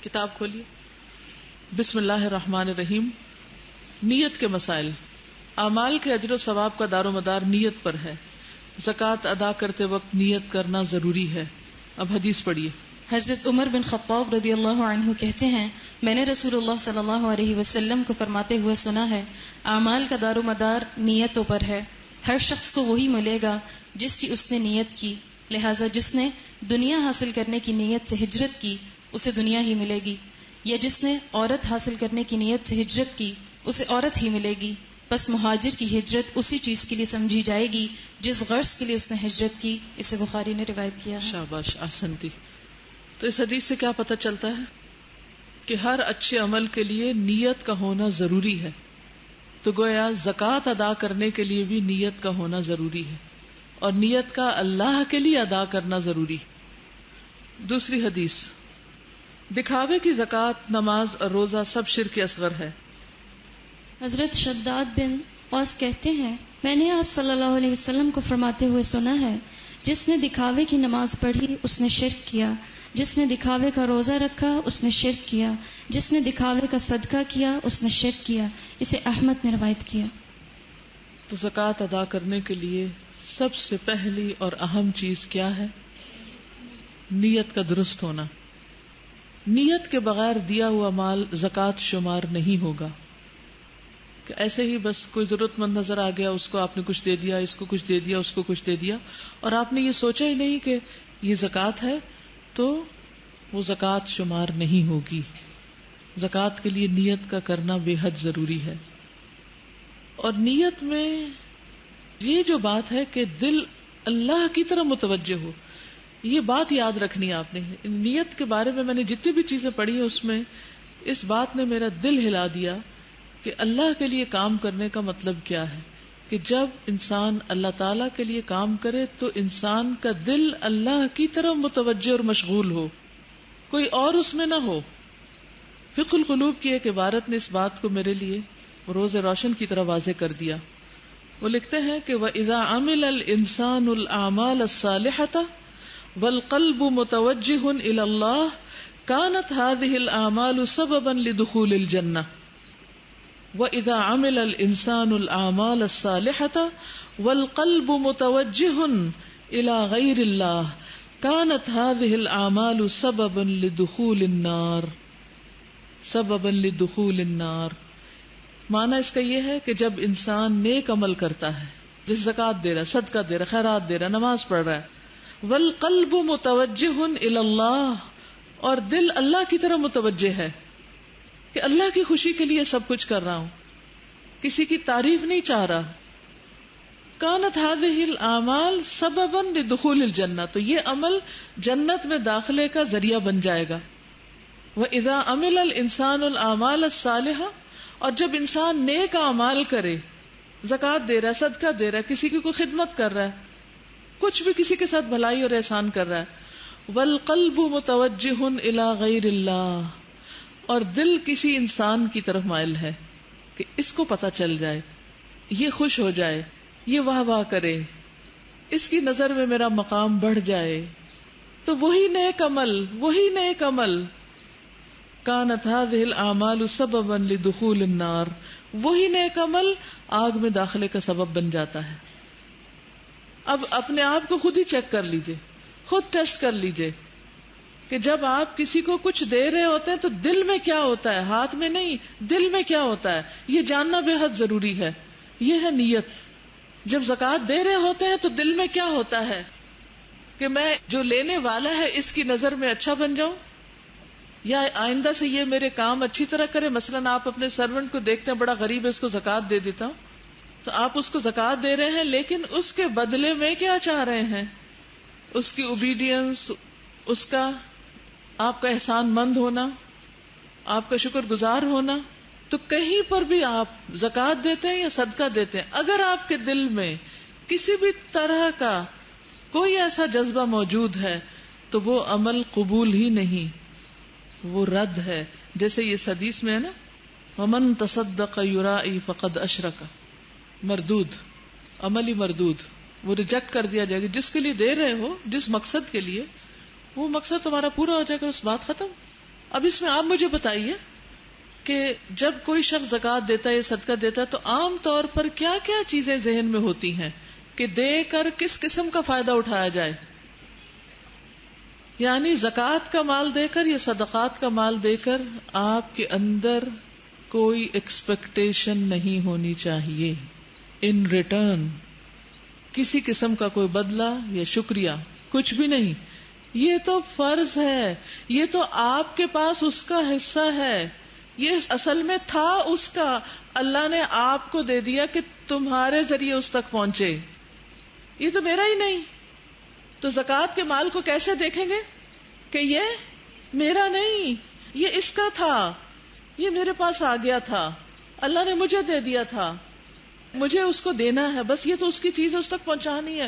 کتاب کھولیے. بسم اللہ الرحمن الرحیم. نیت کے مسائل. اعمال کے اجر و ثواب کا دار و مدار نیت پر ہے. زکوٰۃ ادا کرتے وقت نیت کرنا ضروری ہے. اب حدیث پڑھیے. حضرت عمر بن خطاب رضی اللہ عنہ کہتے ہیں، میں نے رسول اللہ صلی اللہ علیہ وسلم کو فرماتے ہوئے سنا ہے، اعمال کا دار و مدار نیتوں پر ہے. ہر شخص کو وہی ملے گا جس کی اس نے نیت کی، لہٰذا جس نے دنیا حاصل کرنے کی نیت سے ہجرت کی اسے دنیا ہی ملے گی، یا جس نے عورت حاصل کرنے کی نیت سے ہجرت کی اسے عورت ہی ملے گی. بس مہاجر کی ہجرت اسی چیز کے لیے سمجھی جائے گی جس غرض کے لیے اس نے ہجرت کی. اسے بخاری نے روایت کیا ہے. شاباش، احسنتی. تو اس حدیث سے کیا پتہ چلتا ہے کہ ہر اچھے عمل کے لیے نیت کا ہونا ضروری ہے. تو گویا زکوٰۃ ادا کرنے کے لیے بھی نیت کا ہونا ضروری ہے، اور نیت کا اللہ کے لیے ادا کرنا ضروری. دوسری حدیث، دکھاوے کی زکوٰۃ، نماز اور روزہ سب شرک اصغر ہے. حضرت شداد بن اوس کہتے ہیں، میں نے آپ صلی اللہ علیہ وسلم کو فرماتے ہوئے سنا ہے، جس نے دکھاوے کی نماز پڑھی اس نے شرک کیا، جس نے دکھاوے کا روزہ رکھا اس نے شرک کیا، جس نے دکھاوے کا صدقہ کیا اس نے شرک کیا. اسے احمد نے روایت کیا. تو زکوٰۃ ادا کرنے کے لیے سب سے پہلی اور اہم چیز کیا ہے؟ نیت کا درست ہونا. نیت کے بغیر دیا ہوا مال زکوٰۃ شمار نہیں ہوگا. کہ ایسے ہی بس کوئی ضرورت مند نظر آ گیا، اس کو آپ نے کچھ دے دیا، اس کو کچھ دے دیا، اس کو کچھ دے دیا، اور آپ نے یہ سوچا ہی نہیں کہ یہ زکوٰۃ ہے، تو وہ زکوٰۃ شمار نہیں ہوگی. زکوٰۃ کے لیے نیت کا کرنا بے حد ضروری ہے. اور نیت میں یہ جو بات ہے کہ دل اللہ کی طرف متوجہ ہو، یہ بات یاد رکھنی ہے آپ نے. نیت کے بارے میں نے جتنی بھی چیزیں پڑھی ہیں اس میں اس بات نے میرا دل ہلا دیا کہ اللہ کے لیے کام کرنے کا مطلب کیا ہے. کہ جب انسان اللہ تعالیٰ کے لیے کام کرے تو انسان کا دل اللہ کی طرف متوجہ اور مشغول ہو، کوئی اور اس میں نہ ہو. فقہ القلوب کی ایک عبارت نے اس بات کو میرے لیے روز روشن کی طرح واضح کر دیا. وہ لکھتے ہیں کہ وَإِذَا عَمِلَ الْإِنسَانُ الْأَعْمَالَ الصَّالِحَةَ وَالْقَلْبُ مُتَوَجِّهٌ إِلَى اللَّهِ كَانَتْ هَذِهِ الْأَعْمَالُ سَبَبًا لِدُخُولِ الْجَنَّةِ. وَإِذَا عَمِلَ الْإِنسَانُ الْأَعْمَالَ الصَّالِحَةَ وَالْقَلْبُ مُتَوَجِّهٌ إِلَى غَيْرِ اللَّهِ كَانَتْ هَذِهِ الْأَعْمَالُ سَبَبًا لِدُخُولِ النَّارِ. سببا لدخول النار. معنی اس کا یہ ہے کہ جب انسان نیک عمل کرتا ہے، جس زکوٰۃ دے رہا، صدقہ دے رہا، خیرات دے رہا، نماز پڑھ رہا ہے، والقلب متوجہ الی اللہ، اور دل اللہ کی طرف متوجہ ہے کہ اللہ کی خوشی کے لیے سب کچھ کر رہا ہوں، کسی کی تعریف نہیں چاہ رہا. کانت هذه الاعمال سببا لدخول الجنہ، تو یہ عمل جنت میں داخلے کا ذریعہ بن جائے گا. وَإِذَا عَمِلَ الْإِنسَانُ الْأَعْمَالَ الصَّالِحَةَ، اور جب انسان نیک اعمال کرے، زکوٰۃ دے رہا ہے، صدقہ دے رہا ہے، کسی کی کوئی خدمت کر رہا ہے، کچھ بھی کسی کے ساتھ بھلائی اور احسان کر رہا ہے، وَالْقَلْبُ مُتَوَجِّهٌ إِلَى غَيْرِ اللَّهِ، اور دل کسی انسان کی طرف مائل ہے کہ اس کو پتہ چل جائے، یہ خوش ہو جائے، یہ واہ واہ کرے، اس کی نظر میں میرا مقام بڑھ جائے، تو وہی نیک عمل کانت هذه الاعمال سببا لدخول النار، وہی نیک عمل آگ میں داخلے کا سبب بن جاتا ہے. اب اپنے آپ کو خود ہی چیک کر لیجئے، خود ٹیسٹ کر لیجئے کہ جب آپ کسی کو کچھ دے رہے ہوتے ہیں تو دل میں کیا ہوتا ہے، ہاتھ میں نہیں، دل میں کیا ہوتا ہے، یہ جاننا بے حد ضروری ہے. یہ ہے نیت. جب زکوٰۃ دے رہے ہوتے ہیں تو دل میں کیا ہوتا ہے کہ میں جو لینے والا ہے اس کی نظر میں اچھا بن جاؤں، یا آئندہ سے یہ میرے کام اچھی طرح کرے. مثلاً آپ اپنے سرونٹ کو دیکھتے ہیں، بڑا غریب ہے، اس کو زکوٰۃ دے دیتا ہوں، تو آپ اس کو زکوٰۃ دے رہے ہیں، لیکن اس کے بدلے میں کیا چاہ رہے ہیں؟ اس کی اوبیڈینس، اس کا آپ کا احسان مند ہونا، آپ کا شکر گزار ہونا. تو کہیں پر بھی آپ زکوٰۃ دیتے ہیں یا صدقہ دیتے ہیں، اگر آپ کے دل میں کسی بھی طرح کا کوئی ایسا جذبہ موجود ہے تو وہ عمل قبول ہی نہیں، وہ رد ہے. جیسے یہ حدیث میں ہے نا، ومن تصدق یرائی فقد اشرک، مردود، عملی مردود، وہ ریجیکٹ کر دیا جائے گا. جس کے لیے دے رہے ہو، جس مقصد کے لیے، وہ مقصد تمہارا پورا ہو جائے گا، اس بات ختم. اب اس میں آپ مجھے بتائیے کہ جب کوئی شخص زکوٰۃ دیتا ہے یا صدقہ دیتا ہے تو عام طور پر کیا کیا چیزیں ذہن میں ہوتی ہیں کہ دے کر کس قسم کا فائدہ اٹھایا جائے؟ یعنی زکوٰۃ کا مال دے کر یا صدقات کا مال دے کر آپ کے اندر کوئی ایکسپیکٹیشن نہیں ہونی چاہیے ان ریٹرن، کسی قسم کا کوئی بدلہ یا شکریہ کچھ بھی نہیں. یہ تو فرض ہے، یہ تو آپ کے پاس اس کا حصہ ہے، یہ اصل میں تھا اس کا، اللہ نے آپ کو دے دیا کہ تمہارے ذریعے اس تک پہنچے، یہ تو میرا ہی نہیں. تو زکوٰۃ کے مال کو کیسے دیکھیں گے کہ یہ میرا نہیں، یہ اس کا تھا، یہ میرے پاس آ گیا تھا، اللہ نے مجھے دے دیا تھا، مجھے اس کو دینا ہے، بس یہ تو اس کی چیز اس تک پہنچانی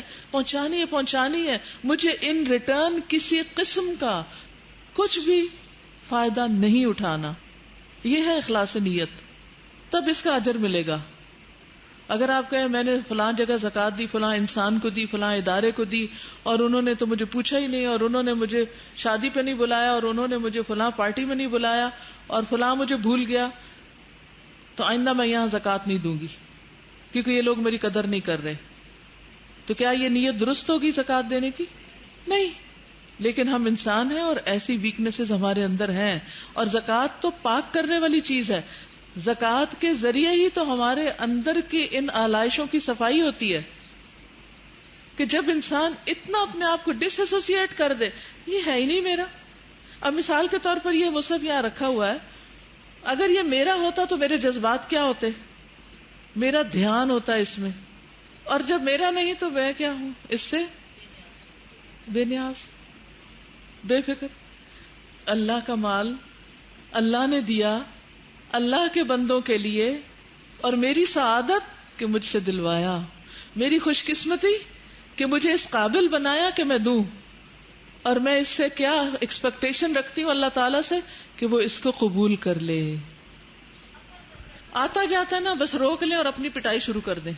ہے، مجھے ان ریٹرن کسی قسم کا کچھ بھی فائدہ نہیں اٹھانا. یہ ہے اخلاص نیت، تب اس کا اجر ملے گا. اگر آپ کہیں میں نے فلاں جگہ زکوٰۃ دی، فلاں انسان کو دی، فلاں ادارے کو دی، اور انہوں نے تو مجھے پوچھا ہی نہیں، اور انہوں نے مجھے شادی پہ نہیں بلایا، اور انہوں نے مجھے فلاں پارٹی میں نہیں بلایا، اور فلاں مجھے بھول گیا، تو آئندہ میں یہاں زکوٰۃ نہیں دوں گی کیونکہ یہ لوگ میری قدر نہیں کر رہے. تو کیا یہ نیت درست ہوگی زکوٰۃ دینے کی؟ نہیں. لیکن ہم انسان ہیں اور ایسی ویکنیسز ہمارے اندر ہیں، اور زکوٰۃ تو پاک کرنے والی چیز ہے. زکوٰۃ کے ذریعے ہی تو ہمارے اندر کی ان آلائشوں کی صفائی ہوتی ہے کہ جب انسان اتنا اپنے آپ کو ڈس ایسوسیٹ کر دے، یہ ہے ہی نہیں میرا. اب مثال کے طور پر یہ مصحف یہاں رکھا ہوا ہے، اگر یہ میرا ہوتا تو میرے جذبات کیا ہوتے؟ میرا دھیان ہوتا ہے اس میں، اور جب میرا نہیں تو میں کیا ہوں؟ اس سے بے نیاز، بے فکر. اللہ کا مال اللہ نے دیا اللہ کے بندوں کے لیے، اور میری سعادت کہ مجھ سے دلوایا، میری خوش قسمتی کہ مجھے اس قابل بنایا کہ میں دوں، اور میں اس سے کیا ایکسپیکٹیشن رکھتی ہوں اللہ تعالیٰ سے کہ وہ اس کو قبول کر لے. آتا جاتا ہے نا، بس روک لیں اور اپنی پٹائی شروع کر دیں،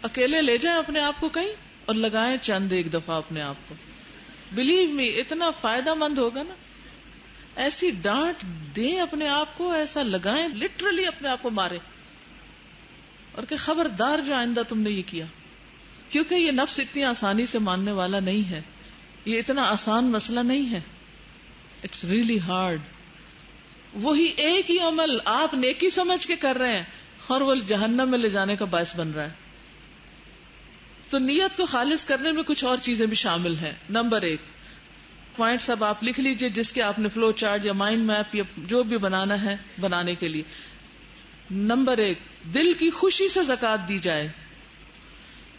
اکیلے لے جائیں اپنے آپ کو کہیں اور لگائیں چند ایک دفعہ اپنے آپ کو. بلیو می اتنا فائدہ مند ہوگا نا. ایسی ڈانٹ دیں اپنے آپ کو، ایسا لگائیں، لٹرلی اپنے آپ کو مارے، اور کہ خبردار جو آئندہ تم نے یہ کیا. کیونکہ یہ نفس اتنی آسانی سے ماننے والا نہیں ہے، یہ اتنا آسان مسئلہ نہیں ہے. It's really hard. وہی ایک ہی عمل آپ نیکی سمجھ کے کر رہے ہیں اور وہ جہنم میں لے جانے کا باعث بن رہا ہے. تو نیت کو خالص کرنے میں کچھ اور چیزیں بھی شامل ہیں. نمبر 1 پوائنٹ سب آپ لکھ لیجئے جس کے آپ نے فلو چارٹ یا مائنڈ میپ یا جو بھی بنانا ہے بنانے کے لیے. نمبر 1 دل کی خوشی سے زکوٰۃ دی جائے.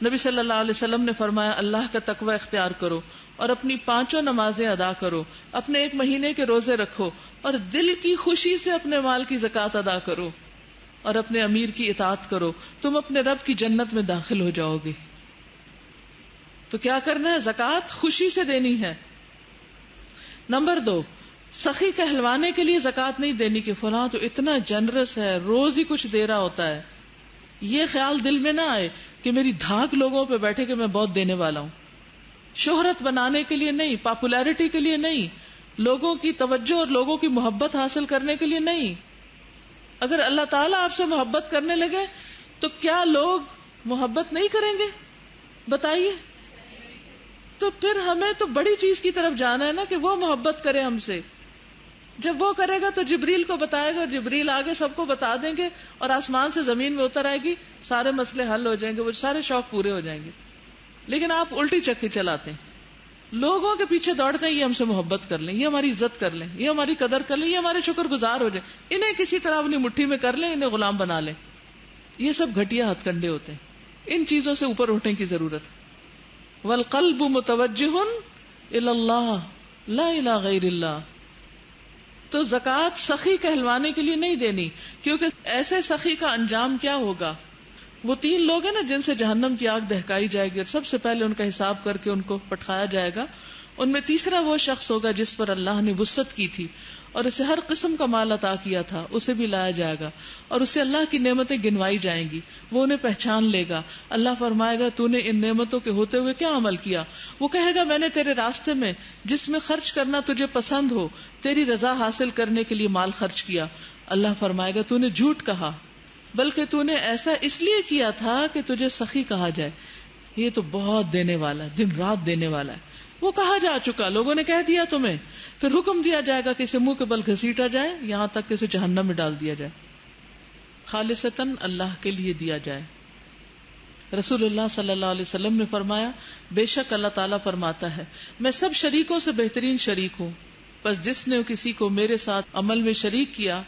نبی صلی اللہ علیہ وسلم نے فرمایا اللہ کا تقوی اختیار کرو اور اپنی 5 نمازیں ادا کرو، اپنے 1 مہینے کے روزے رکھو اور دل کی خوشی سے اپنے مال کی زکوٰۃ ادا کرو اور اپنے امیر کی اطاعت کرو، تم اپنے رب کی جنت میں داخل ہو جاؤ گے. تو کیا کرنا ہے؟ زکوٰۃ خوشی سے دینی ہے. نمبر 2 سخی کہلوانے کے لیے زکوٰۃ نہیں دینی کہ فلاں تو اتنا جنرس ہے، روز ہی کچھ دے رہا ہوتا ہے. یہ خیال دل میں نہ آئے کہ میری دھاک لوگوں پہ بیٹھے کہ میں بہت دینے والا ہوں. شہرت بنانے کے لیے نہیں، پاپولیرٹی کے لیے نہیں، لوگوں کی توجہ اور لوگوں کی محبت حاصل کرنے کے لیے نہیں. اگر اللہ تعالیٰ آپ سے محبت کرنے لگے تو کیا لوگ محبت نہیں کریں گے؟ بتائیے. تو پھر ہمیں تو بڑی چیز کی طرف جانا ہے نا کہ وہ محبت کرے ہم سے. جب وہ کرے گا تو جبریل کو بتائے گا اور جبریل آگے سب کو بتا دیں گے اور آسمان سے زمین میں اتر آئے گی، سارے مسئلے حل ہو جائیں گے، وہ سارے شوق پورے ہو جائیں گے. لیکن آپ الٹی چکی چلاتے ہیں، لوگوں کے پیچھے دوڑتے ہیں یہ ہم سے محبت کر لیں، یہ ہماری عزت کر لیں، یہ ہماری قدر کر لیں، یہ ہمارے شکر گزار ہو جائیں، انہیں کسی طرح اپنی مٹھی میں کر لیں، انہیں غلام بنا لیں. یہ سب گھٹیا ہتھ کنڈے ہوتے ہیں. ان چیزوں سے اوپر اٹھنے کی ضرورت ہے. والقلب متوجہ الی اللہ لا الی غیر اللہ. تو زکوٰۃ سخی کہلوانے کے لیے نہیں دینی، کیونکہ ایسے سخی کا انجام کیا ہوگا؟ وہ 3 لوگ ہیں نا جن سے جہنم کی آگ دہکائی جائے گی اور سب سے پہلے ان کا حساب کر کے ان کو پٹخایا جائے گا. ان میں تیسرا وہ شخص ہوگا جس پر اللہ نے وسعت کی تھی اور اسے ہر قسم کا مال عطا کیا تھا اسے بھی لایا جائے گا، اور اسے اللہ کی نعمتیں گنوائی جائیں گی، وہ انہیں پہچان لے گا۔ اللہ فرمائے گا تو نے ان نعمتوں کے ہوتے ہوئے کیا عمل کیا؟ وہ کہے گا میں نے تیرے راستے میں جس میں خرچ کرنا تجھے پسند ہو، تیری رضا حاصل کرنے کے لیے مال خرچ کیا۔ اللہ فرمائے گا تو نے جھوٹ کہا، بلکہ تو نے ایسا اس لیے کیا تھا کہ تجھے سخی کہا جائے۔ یہ تو بہت دینے والا ہے، دن رات دینے والا ہے۔ وہ کہا جا چکا، لوگوں نے کہہ دیا تمہیں، پھر حکم دیا جائے گا کہ اسے منہ کے بل گھسیٹا جائے یہاں تک کہ اسے جہنم میں ڈال دیا جائے، خالصتاً اللہ کے لیے دیا جائے۔ رسول اللہ صلی اللہ علیہ وسلم نے فرمایا، بے شک اللہ تعالیٰ فرماتا ہے میں سب شریکوں سے بہترین شریک ہوں، بس جس نے کسی کو میرے ساتھ عمل میں شریک کیا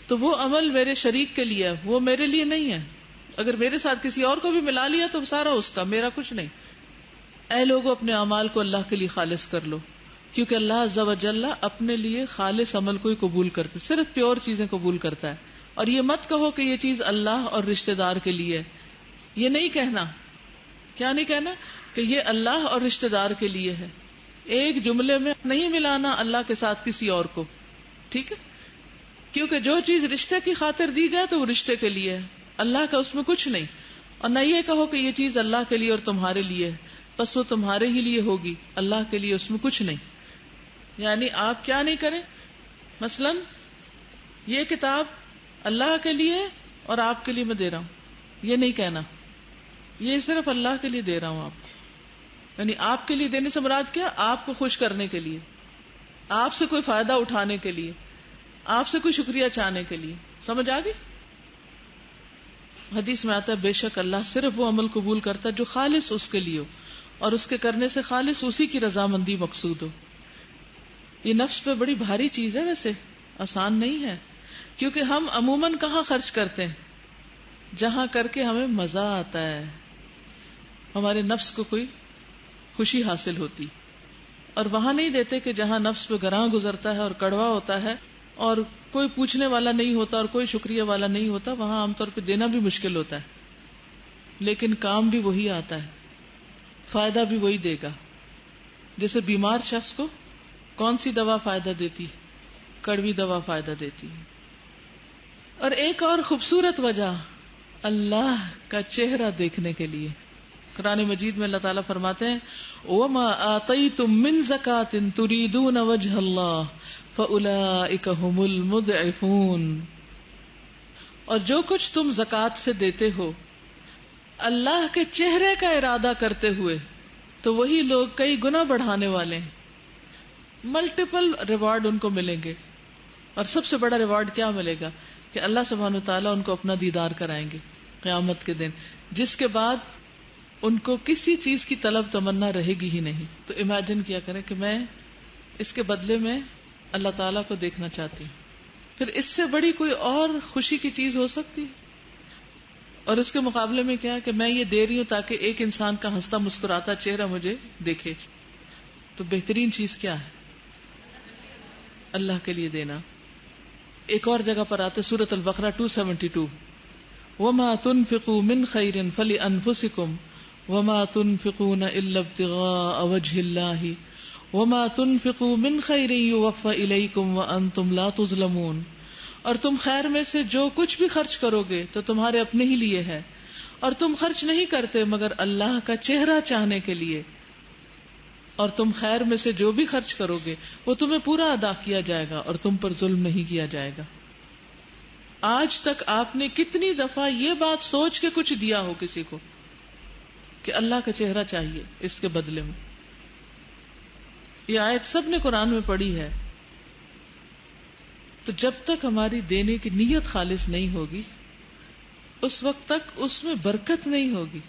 تو وہ عمل میرے شریک کے لیے ہے، وہ میرے لیے نہیں ہے۔ اگر میرے ساتھ کسی اور کو بھی ملا لیا تو سارا اس کا، میرا کچھ نہیں۔ اے لوگوں اپنے اعمال کو اللہ کے لیے خالص کر لو، کیونکہ اللہ عز و جل اپنے لیے خالص عمل کو ہی قبول کرتا ہے، صرف پیور چیزیں قبول کرتا ہے۔ اور یہ مت کہو کہ یہ چیز اللہ اور رشتہ دار کے لیے ہے، یہ نہیں کہنا۔ کیا نہیں کہنا؟ کہ یہ اللہ اور رشتہ دار کے لیے ہے۔ ایک جملے میں نہیں ملانا اللہ کے ساتھ کسی اور کو، ٹھیک ہے؟ کیونکہ جو چیز رشتے کی خاطر دی جائے تو وہ رشتے کے لیے ہے، اللہ کا اس میں کچھ نہیں۔ اور نہ یہ کہو کہ یہ چیز اللہ کے لیے اور تمہارے لیے ہے، بس وہ تمہارے ہی لیے ہوگی، اللہ کے لیے اس میں کچھ نہیں۔ یعنی آپ کیا نہیں کریں، مثلا یہ کتاب اللہ کے لیے اور آپ کے لیے میں دے رہا ہوں، یہ نہیں کہنا، یہ صرف اللہ کے لیے دے رہا ہوں آپ کو۔ یعنی آپ کے لیے دینے سے مراد کیا؟ آپ کو خوش کرنے کے لیے، آپ سے کوئی فائدہ اٹھانے کے لیے، آپ سے کوئی شکریہ چاہنے کے لیے۔ سمجھ آ گئی؟ حدیث میں آتا ہے بے شک اللہ صرف وہ عمل قبول کرتا ہے جو خالص اس کے لیے ہو، اور اس کے کرنے سے خالص اسی کی رضامندی مقصود ہو۔ یہ نفس پہ بڑی بھاری چیز ہے، ویسے آسان نہیں ہے، کیونکہ ہم عموماً کہاں خرچ کرتے ہیں؟ جہاں کر کے ہمیں مزہ آتا ہے، ہمارے نفس کو کوئی خوشی حاصل ہوتی، اور وہاں نہیں دیتے کہ جہاں نفس پہ گراں گزرتا ہے اور کڑوا ہوتا ہے اور کوئی پوچھنے والا نہیں ہوتا اور کوئی شکریہ والا نہیں ہوتا، وہاں عام طور پہ دینا بھی مشکل ہوتا ہے، لیکن کام بھی وہی آتا ہے، فائدہ بھی وہی دے گا۔ جیسے بیمار شخص کو کون سی دوا فائدہ دیتی؟ کڑوی دوا فائدہ دیتی۔ اور ایک اور خوبصورت وجہ، اللہ کا چہرہ دیکھنے کے لیے۔ قرآن مجید میں اللہ تعالیٰ فرماتے ہیں وَمَا آتَيْتُم مِّن زَكَاةٍ تُرِيدُونَ وَجْهَ اللَّهِ فَأُولَٰئِكَ هُمُ الْمُضْعِفُونَ، اور جو کچھ تم زکوٰۃ سے دیتے ہو اللہ کے چہرے کا ارادہ کرتے ہوئے تو وہی لوگ کئی گنا بڑھانے والے ہیں، ملٹیپل ریوارڈ ان کو ملیں گے۔ اور سب سے بڑا ریوارڈ کیا ملے گا؟ کہ اللہ سبحانہ وتعالیٰ ان کو اپنا دیدار کرائیں گے قیامت کے دن، جس کے بعد ان کو کسی چیز کی طلب تمنا رہے گی ہی نہیں۔ تو امیجن کیا کریں کہ میں اس کے بدلے میں اللہ تعالیٰ کو دیکھنا چاہتی ہوں، پھر اس سے بڑی کوئی اور خوشی کی چیز ہو سکتی؟ اور اس کے مقابلے میں کیا کہ میں یہ دے رہی ہوں تاکہ ایک انسان کا ہنستا مسکراتا چہرہ مجھے دیکھے، تو بہترین چیز کیا ہے؟ اللہ کے لیے دینا۔ ایک اور جگہ پر آتے سورۃ البقرہ 272 وَمَا تُنْفِقُوا مِنْ خَيْرٍ فَلِأَنفُسِكُمْ وَمَا تُنْفِقُونَ إِلَّا ابْتِغَاءَ وَجْهِ اللَّهِ وَمَا تُنْفِقُوا مِنْ خَيْرٍ يُوَفَّ إِلَيْكُمْ وَأَنْتُمْ لَا تُظْلَمُونَ، اور تم خیر میں سے جو کچھ بھی خرچ کرو گے تو تمہارے اپنے ہی لیے ہے، اور تم خرچ نہیں کرتے مگر اللہ کا چہرہ چاہنے کے لیے، اور تم خیر میں سے جو بھی خرچ کرو گے وہ تمہیں پورا ادا کیا جائے گا اور تم پر ظلم نہیں کیا جائے گا۔ آج تک آپ نے کتنی دفعہ یہ بات سوچ کے کچھ دیا ہو کسی کو کہ اللہ کا چہرہ چاہیے اس کے بدلے میں؟ یہ آیت سب نے قرآن میں پڑھی ہے۔ تو جب تک ہماری دینے کی نیت خالص نہیں ہوگی اس وقت تک اس میں برکت نہیں ہوگی،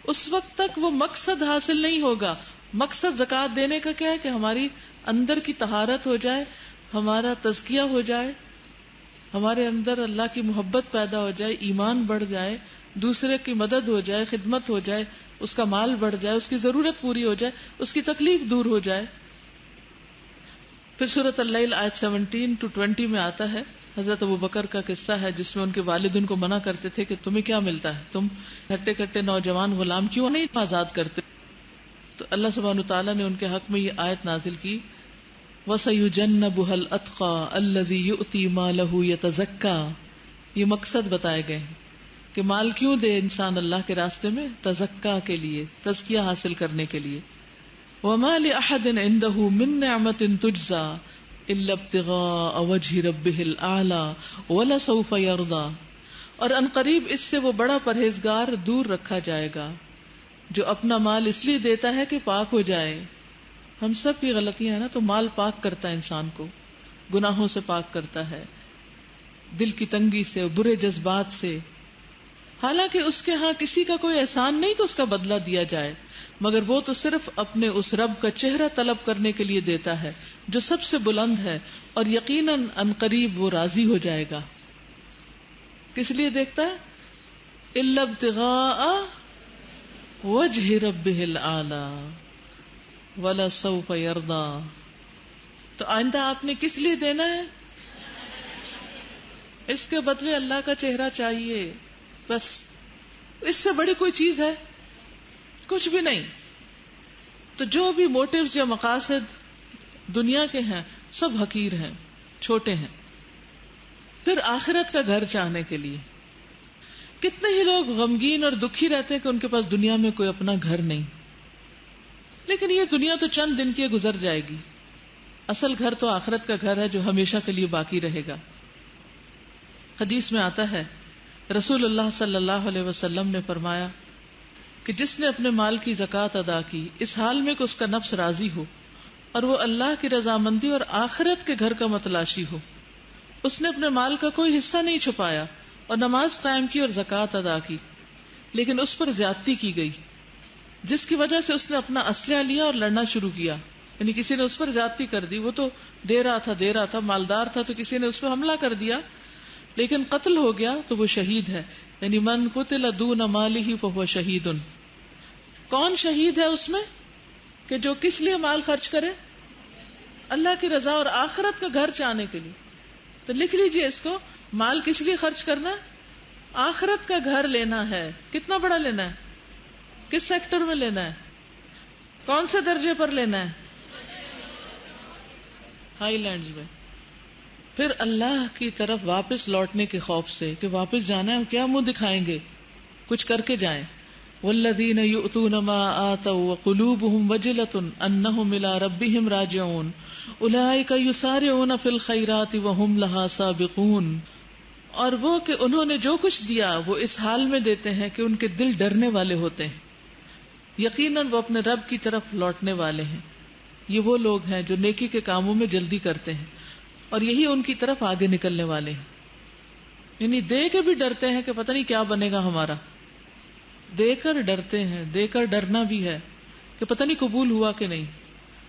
اس وقت تک وہ مقصد حاصل نہیں ہوگا۔ مقصد زکوٰۃ دینے کا کیا ہے کہ ہماری اندر کی طہارت ہو جائے، ہمارا تزکیہ ہو جائے، ہمارے اندر اللہ کی محبت پیدا ہو جائے، ایمان بڑھ جائے، دوسرے کی مدد ہو جائے، خدمت ہو جائے، اس کا مال بڑھ جائے، اس کی ضرورت پوری ہو جائے، اس کی تکلیف دور ہو جائے۔ پھر سورۃ اللیل آیت 17-20 میں آتا ہے حضرت ابوبکر کا قصہ ہے جس میں ان کے والد ان کو منع کرتے تھے کہ تمہیں کیا ملتا ہے، تم ہٹے کٹے نوجوان غلام کیوں نہیں آزاد کرتے؟ تو اللہ سبحانہ تعالیٰ نے ان کے حق میں یہ آیت نازل کی وَسَيُجَنَّبُهَا الْأَتْقَى الَّذِي يُؤْتِي مَالَهُ يَتَزَكَّى. یہ مقصد بتائے گئے کہ مال کیوں دے انسان اللہ کے راستے میں؟ تزکا کے لیے، تزکیہ حاصل کرنے کے لیے. وَمَا لِأَحَدٍ عِندَهُ مِن نِعْمَةٍ تُجْزَى إِلَّا ابْتِغَاءَ وَجْهِ رَبِّهِ الْأَعْلَى وَلَسَوْفَ يَرْضَى. اور ان قریب اس سے وہ بڑا پرہیزگار دور رکھا جائے گا جو اپنا مال اس لیے دیتا ہے کہ پاک ہو جائے. ہم سب کی غلطیاں ہیں نا، تو مال پاک کرتا ہے انسان کو، گناہوں سے پاک کرتا ہے، دل کی تنگی سے، برے جذبات سے. حالانکہ اس کے ہاں کسی کا کوئی احسان نہیں کہ اس کا بدلہ دیا جائے، مگر وہ تو صرف اپنے اس رب کا چہرہ طلب کرنے کے لیے دیتا ہے جو سب سے بلند ہے، اور یقیناً ان قریب وہ راضی ہو جائے گا. کس لیے دیکھتا ہے؟ الا ابتغاء وجہ ربہ الاعلی ولسوف یرضی. تو آئندہ آپ نے کس لیے دینا ہے؟ اس کے بدلے اللہ کا چہرہ چاہیے، بس. اس سے بڑی کوئی چیز ہے؟ کچھ بھی نہیں. تو جو بھی موٹیوز یا مقاصد دنیا کے ہیں سب حقیر ہیں، چھوٹے ہیں. پھر آخرت کا گھر چاہنے کے لیے کتنے ہی لوگ غمگین اور دکھی رہتے ہیں کہ ان کے پاس دنیا میں کوئی اپنا گھر نہیں. لیکن یہ دنیا تو چند دن کی گزر جائے گی، اصل گھر تو آخرت کا گھر ہے جو ہمیشہ کے لیے باقی رہے گا. حدیث میں آتا ہے رسول اللہ صلی اللہ علیہ وسلم نے فرمایا کہ جس نے اپنے مال کی زکوٰۃ ادا کی اس حال میں کہ اس کا نفس راضی ہو اور وہ اللہ کی رضامندی اور آخرت کے گھر کا متلاشی ہو، اس نے اپنے مال کا کوئی حصہ نہیں چھپایا اور نماز قائم کی اور زکوٰۃ ادا کی، لیکن اس پر زیادتی کی گئی جس کی وجہ سے اس نے اپنا اسلحہ لیا اور لڑنا شروع کیا. یعنی کسی نے اس پر زیادتی کر دی، وہ تو دے رہا تھا مالدار تھا، تو کسی نے اس پر حملہ کر دیا لیکن قتل ہو گیا تو وہ شہید ہے. یعنی من قتل دون مالہ فہو شہید. کون شہید ہے اس میں؟ کہ جو کس لیے مال خرچ کرے؟ اللہ کی رضا اور آخرت کا گھر چاہنے کے لیے. تو لکھ لیجئے اس کو، مال کس لیے خرچ کرنا ہے؟ آخرت کا گھر لینا ہے. کتنا بڑا لینا ہے؟ کس سیکٹر میں لینا ہے؟ کون سے درجے پر لینا ہے؟ ہائی لینڈز میں. پھر اللہ کی طرف واپس لوٹنے کے خوف سے کہ واپس جانا ہے، کیا منہ دکھائیں گے؟ کچھ کر کے جائیں. والذین یؤتون ما آتوا وقلوبهم وجلة انہم الی ربہم راجعون اولئک یسارعون فی الخیرات وہم لہا سابقون. اور وہ کہ انہوں نے جو کچھ دیا وہ اس حال میں دیتے ہیں کہ ان کے دل ڈرنے والے ہوتے ہیں، یقیناً وہ اپنے رب کی طرف لوٹنے والے ہیں. یہ وہ لوگ ہیں جو نیکی کے کاموں میں جلدی کرتے ہیں اور یہی ان کی طرف آگے نکلنے والے ہیں. یعنی دے کے بھی ڈرتے ہیں کہ پتہ نہیں کیا بنے گا ہمارا، دے کر ڈرتے ہیں، دے کر ڈرنا بھی ہے کہ پتہ نہیں قبول ہوا کہ نہیں،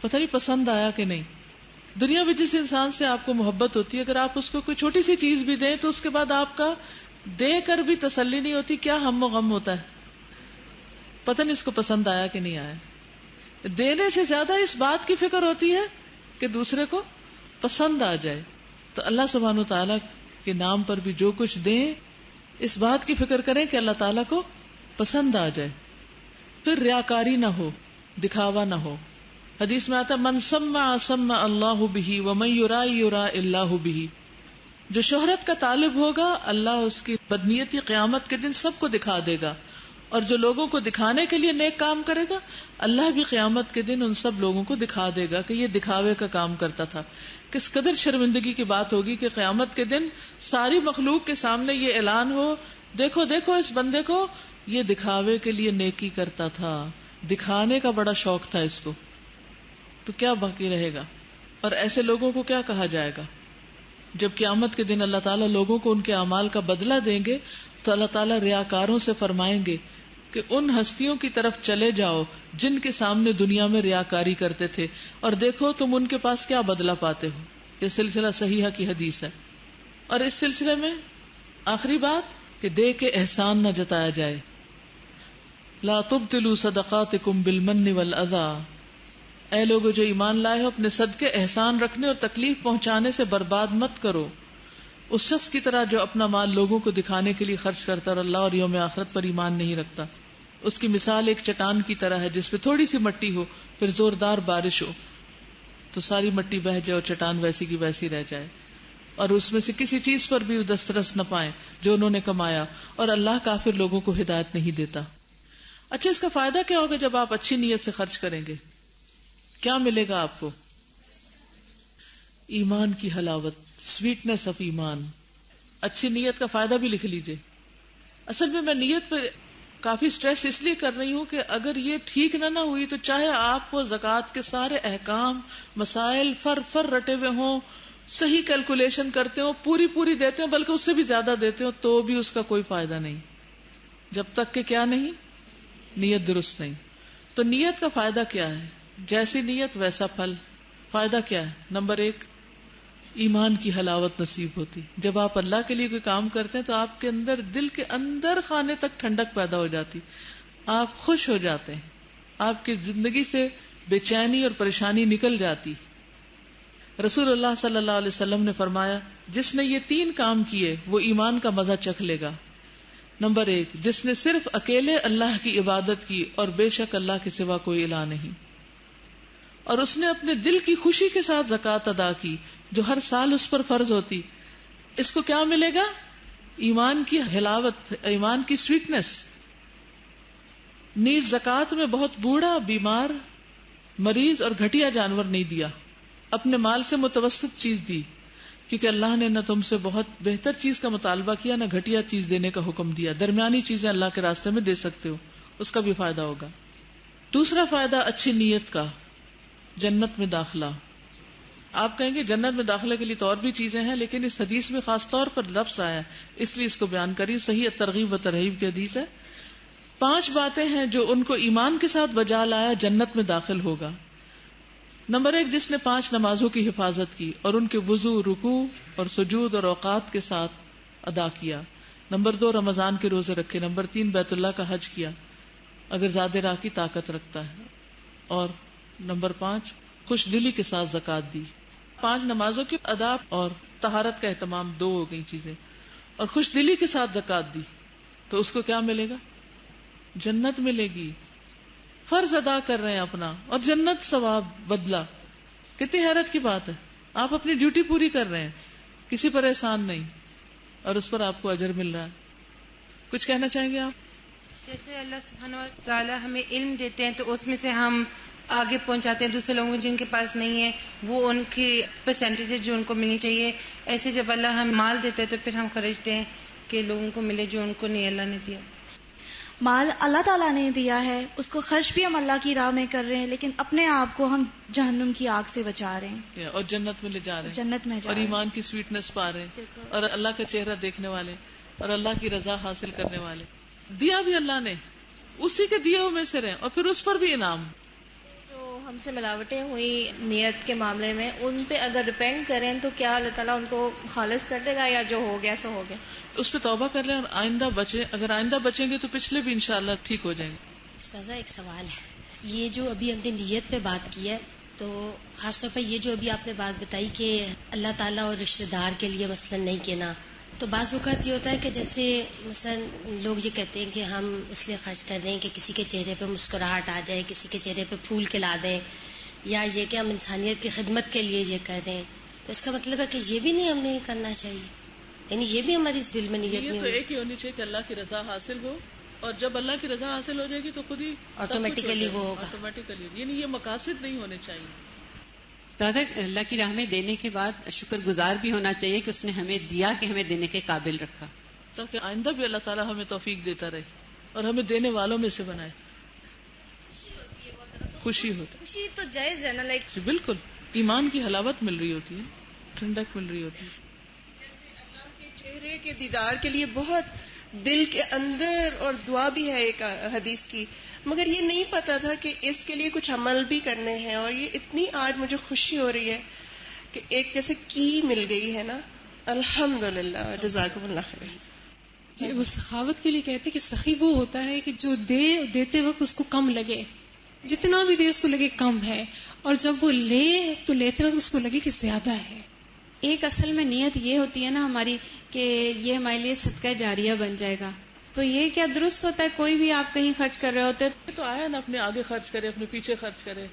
پتہ نہیں پسند آیا کہ نہیں. دنیا میں جس انسان سے آپ کو محبت ہوتی ہے، اگر آپ اس کو کوئی چھوٹی سی چیز بھی دیں تو اس کے بعد آپ کا دے کر بھی تسلی نہیں ہوتی، کیا ہم و غم ہوتا ہے، پتہ نہیں اس کو پسند آیا کہ نہیں آیا. دینے سے زیادہ اس بات کی فکر ہوتی ہے کہ دوسرے کو پسند آ جائے. تو اللہ سبحانہ وتعالیٰ کے نام پر بھی جو کچھ دیں اس بات کی فکر کریں کہ اللہ تعالیٰ کو پسند آ جائے. پھر ریاکاری نہ ہو، دکھاوا نہ ہو. حدیث میں آتا من سمع سمع اللہ بہ ومن یرائی یرائی اللہ بہ. جو شہرت کا طالب ہوگا اللہ اس کی بدنیتی قیامت کے دن سب کو دکھا دے گا، اور جو لوگوں کو دکھانے کے لیے نیک کام کرے گا اللہ بھی قیامت کے دن ان سب لوگوں کو دکھا دے گا کہ یہ دکھاوے کا کام کرتا تھا. کس قدر شرمندگی کی بات ہوگی کہ قیامت کے دن ساری مخلوق کے سامنے یہ اعلان ہو، دیکھو دیکھو اس بندے کو، یہ دکھاوے کے لیے نیکی کرتا تھا، دکھانے کا بڑا شوق تھا اس کو. تو کیا باقی رہے گا؟ اور ایسے لوگوں کو کیا کہا جائے گا؟ جب قیامت کے دن اللہ تعالیٰ لوگوں کو ان کے اعمال کا بدلہ دیں گے تو اللہ تعالیٰ ریاکاروں سے فرمائیں گے کہ ان ہستیوں کی طرف چلے جاؤ جن کے سامنے دنیا میں ریاکاری کرتے تھے، اور دیکھو تم ان کے پاس کیا بدلہ پاتے ہو. یہ سلسلہ صحیحہ کی حدیث ہے. اور اس سلسلے میں آخری بات کہ دے کے احسان نہ جتایا جائے. لا تبطلوا صدقاتکم بالمن والاذی. اے لوگو جو ایمان لائے ہو اپنے صدقے احسان رکھنے اور تکلیف پہنچانے سے برباد مت کرو. اس شخص کی طرح جو اپنا مال لوگوں کو دکھانے کے لیے خرچ کرتا اور اللہ اور یوم آخرت پر ایمان نہیں رکھتا. اس کی مثال ایک چٹان کی طرح ہے جس پہ تھوڑی سی مٹی ہو پھر زوردار بارش ہو تو ساری مٹی بہہ جائے اور چٹان ویسی کی ویسی رہ جائے، اور اس میں سے کسی چیز پر بھی دسترس نہ پائیں جو انہوں نے کمایا، اور اللہ کافر لوگوں کو ہدایت نہیں دیتا۔ اچھا، اس کا فائدہ کیا ہوگا جب آپ اچھی نیت سے خرچ کریں گے؟ کیا ملے گا آپ کو؟ ایمان کی حلاوت، سویٹنس آف ایمان۔ اچھی نیت کا فائدہ بھی لکھ لیجئے۔ اصل میں نیت پر کافی سٹریس اس لیے کر رہی ہوں کہ اگر یہ ٹھیک نہ ہوئی تو چاہے آپ کو زکوٰۃ کے سارے احکام مسائل فر رٹے ہوئے ہوں، صحیح کیلکولیشن کرتے ہوں، پوری دیتے ہوں، بلکہ اس سے بھی زیادہ دیتے ہوں، تو بھی اس کا کوئی فائدہ نہیں جب تک کہ کیا نہیں، نیت درست نہیں۔ تو نیت کا فائدہ کیا ہے؟ جیسی نیت ویسا پھل۔ فائدہ کیا ہے؟ نمبر 1، ایمان کی حلاوت نصیب ہوتی۔ جب آپ اللہ کے لیے کوئی کام کرتے ہیں تو آپ کے اندر، دل کے اندر خانے تک ٹھنڈک پیدا ہو جاتی، آپ خوش ہو جاتے ہیں، آپ کی زندگی سے بے چینی اور پریشانی نکل جاتی۔ رسول اللہ صلی اللہ علیہ وسلم نے فرمایا، جس نے یہ 3 کام کیے وہ ایمان کا مزہ چکھ لے گا۔ نمبر 1، جس نے صرف اکیلے اللہ کی عبادت کی اور بے شک اللہ کے سوا کوئی الہ نہیں، اور اس نے اپنے دل کی خوشی کے ساتھ زکوٰۃ ادا کی جو ہر سال اس پر فرض ہوتی۔ اس کو کیا ملے گا؟ ایمان کی حلاوت، ایمان کی سویٹنس۔ نیز زکوٰۃ میں بہت بوڑھا، بیمار، مریض اور گھٹیا جانور نہیں دیا، اپنے مال سے متوسط چیز دی، کیونکہ اللہ نے نہ تم سے بہت بہتر چیز کا مطالبہ کیا نہ گھٹیا چیز دینے کا حکم دیا۔ درمیانی چیزیں اللہ کے راستے میں دے سکتے ہو، اس کا بھی فائدہ ہوگا۔ دوسرا فائدہ اچھی نیت کا، جنت میں داخلہ۔ آپ کہیں گے جنت میں داخلے کے لیے تو اور بھی چیزیں ہیں، لیکن اس حدیث میں خاص طور پر لفظ آیا ہے اس لیے اس کو بیان کری۔ صحیح ترغیب و ترہیب کی حدیث ہے۔ 5 باتیں ہیں جو ان کو ایمان کے ساتھ بجا لایا جنت میں داخل ہوگا۔ نمبر 1، جس نے 5 نمازوں کی حفاظت کی اور ان کے وضو، رکوع اور سجود اور اوقات کے ساتھ ادا کیا۔ نمبر 2، رمضان کے روزے رکھے۔ نمبر 3، بیت اللہ کا حج کیا اگر زاد راہ کی طاقت رکھتا ہے۔ اور نمبر 5، خوش دلی کے ساتھ زکوٰۃ دی۔ 5 نمازوں کی ادا اور طہارت کا اہتمام 2 ہو گئی چیزیں، اور خوش دلی کے ساتھ زکوٰۃ دی تو اس کو کیا ملے گا؟ جنت ملے گی۔ فرض ادا کر رہے ہیں اپنا اور جنت ثواب بدلہ، کتنی حیرت کی بات ہے۔ آپ اپنی ڈیوٹی پوری کر رہے ہیں، کسی پر احسان نہیں، اور اس پر آپ کو اجر مل رہا ہے۔ کچھ کہنا چاہیں گے آپ؟ جیسے اللہ سبحانہ و تعالی ہمیں علم دیتے ہیں تو اس میں سے ہم آگے پہنچاتے ہیں دوسرے لوگوں جن کے پاس نہیں ہے، وہ ان کی پرسنٹیج جو ان کو ملنی چاہیے۔ ایسے جب اللہ ہم مال دیتے ہیں تو پھر ہم خرچتے ہیں کہ لوگوں کو ملے جو ان کو نہیں اللہ نے دیا۔ مال اللہ تعالیٰ نے دیا ہے، اس کو خرچ بھی ہم اللہ کی راہ میں کر رہے ہیں، لیکن اپنے آپ کو ہم جہنم کی آگ سے بچا رہے ہیں اور جنت میں لے جا رہے ہیں، جنت میں جا اور رہے ہیں، ایمان کی سویٹنس پا رہے ہیں، اور اللہ کا چہرہ دیکھنے والے اور اللہ کی رضا حاصل کرنے والے۔ دیا بھی اللہ نے، اسی کے دیے ہوئے میں سے رہے، اور پھر اس پر بھی انعام۔ جو ہم سے ملاوٹیں ہوئی نیت کے معاملے میں، ان پہ اگر ریپینٹ کریں تو کیا اللہ تعالیٰ ان کو خالص کر دے گا، یا جو ہو گیا سو ہو گیا؟ اس پہ توبہ کر لیں اور آئندہ بچیں۔ اگر آئندہ بچیں گے تو پچھلے بھی انشاءاللہ ٹھیک ہو جائیں گے۔ استاذہ ایک سوال ہے، یہ جو ابھی ہم نے نیت پہ بات کی ہے، تو خاص طور پر یہ جو ابھی آپ نے بات بتائی کہ اللہ تعالیٰ اور رشتہ دار کے لیے مثلا نہیں کہنا، تو بعض اوقات یہ ہوتا ہے کہ جیسے مثلا لوگ یہ کہتے ہیں کہ ہم اس لیے خرچ کر رہے ہیں کہ کسی کے چہرے پہ مسکراہٹ آ جائے، کسی کے چہرے پہ پھول کھلا دیں، یا یہ کہ ہم انسانیت کی خدمت کے لیے یہ کر رہے ہیں، تو اس کا مطلب ہے کہ یہ بھی نہیں ہمیں کرنا چاہیے، یعنی یہ بھی ہماری دل میں نیت نہیں تو ہونی۔ ایک ہی ہونی چاہیے کہ اللہ کی رضا حاصل ہو، اور جب اللہ کی رضا حاصل ہو جائے گی تو خود ہی آٹومیٹیکلی وہ ہوگا۔ آٹومیٹیکلی، یعنی یہ مقاصد نہیں ہونے چاہیے۔ استاذہ اللہ کی راہ میں دینے کے بعد شکر گزار بھی ہونا چاہیے کہ اس نے ہمیں دیا، کہ ہمیں دینے کے قابل رکھا، تاکہ آئندہ بھی اللہ تعالیٰ ہمیں توفیق دیتا رہے اور ہمیں دینے والوں میں سے بنائے۔ خوشی ہوتی، خوشی تو جائز ہے نا، لائک بالکل ایمان کی حلاوت مل رہی ہوتی ہے، ٹھنڈک مل رہی ہوتی ہے۔ چہرے کے دیدار کے لیے بہت دل کے اندر اور دعا بھی ہے ایک حدیث کی، مگر یہ نہیں پتا تھا کہ اس کے لیے کچھ عمل بھی کرنے ہیں، اور یہ اتنی آج مجھے خوشی ہو رہی ہے کہ ایک جیسے کی مل گئی ہے نا، الحمدللہ، جزاکم اللہ خیر۔ جی، وہ سخاوت کے لیے کہتے ہیں کہ سخی وہ ہوتا ہے کہ جو دیتے وقت اس کو کم لگے، جتنا بھی دے اس کو لگے کم ہے، اور جب وہ لے تو لیتے وقت اس کو لگے کہ زیادہ ہے۔ ایک اصل میں نیت یہ ہوتی ہے نا ہماری کہ یہ ہمارے لیے صدقہ جاریہ بن جائے گا، تو یہ کیا درست ہوتا ہے؟ کوئی بھی آپ کہیں خرچ کر رہے ہوتے تو آیا نا، اپنے آگے خرچ کرے، اپنے پیچھے خرچ کرے،